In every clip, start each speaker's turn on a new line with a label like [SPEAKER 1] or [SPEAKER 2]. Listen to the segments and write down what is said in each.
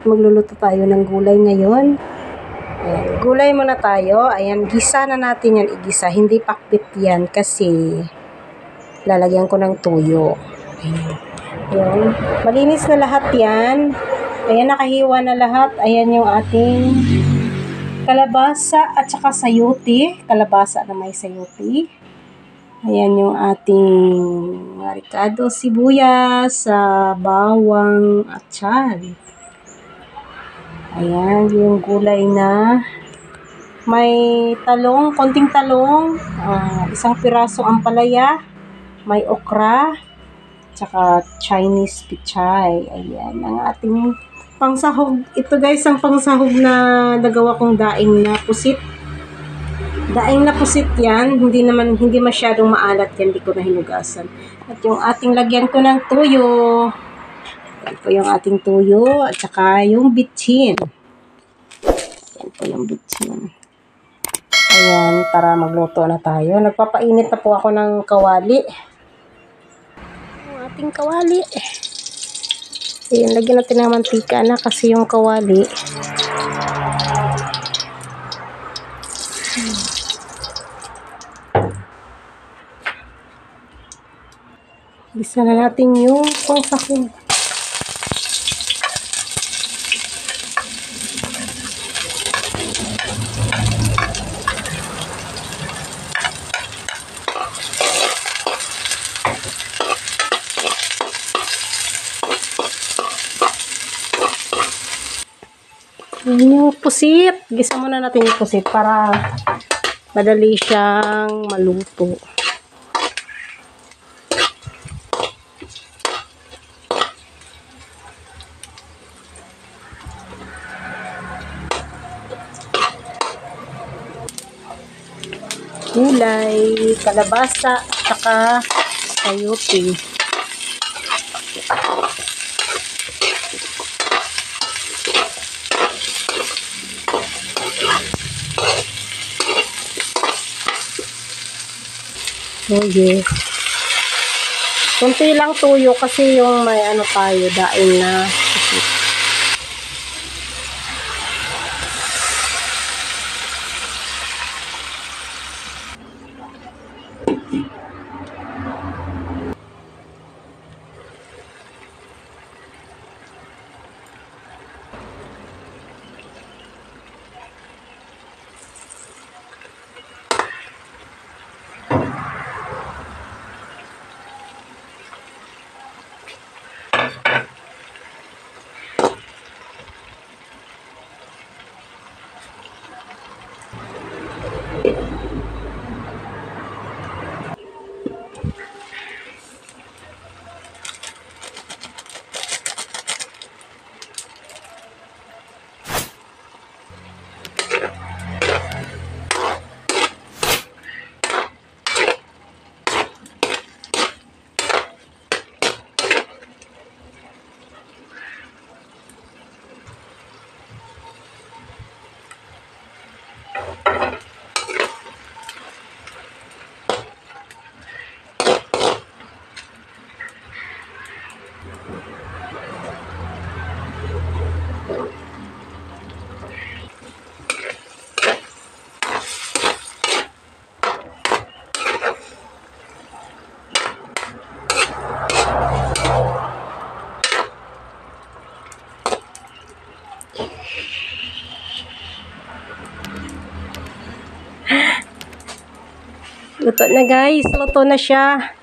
[SPEAKER 1] magluluto tayo ng gulay ngayon. Ayan, gulay muna tayo. Ayan, gisa na natin yan, igisa. Hindi pakbit yan kasi lalagyan ko ng tuyo. Ayan, malinis na lahat yan. Ayan, nakahiwa na lahat. Ayan yung ating kalabasa at saka sayote. Kalabasa na may sayote. Ayan yung ating ricado, sibuyas, bawang at tsal. Ayan yung gulay na may talong, konting talong, isang pirasong ampalaya, may okra, tsaka Chinese pichay. Ayan ang ating pangsahog. Ito guys, ang pangsahog na nagawa kong daing na pusit. Daing na pusit yan, hindi masyadong maalat yan, hindi ko na hinugasan. At yung ating lagyan ko ng tuyo, yan po yung ating tuyo, at saka yung bitchin. Yan po yung bitchin. Ayan, para magluto na tayo. Nagpapainit na po ako ng kawali. Yung ating kawali. Ayan, lagyan natin ng mantika na kasi yung kawali. Gisa na natin yung pangsahog. Ayan yung pusit. Gisa muna natin yung pusit para madali siyang maluto. Gulay, kalabasa, saka sayote. Oh yes. Kunti lang tuyo kasi yung may ano tayo, daing na pusit. Luto na guys, luto na siya.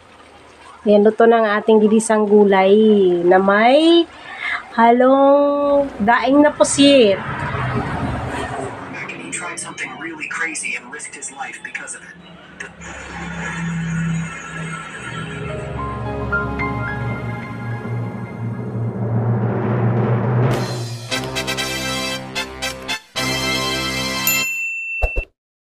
[SPEAKER 1] Ayan, luto na ang ating ginisang gulay na may halong daing na pusit.
[SPEAKER 2] He tried something really crazy and risked his life because of it.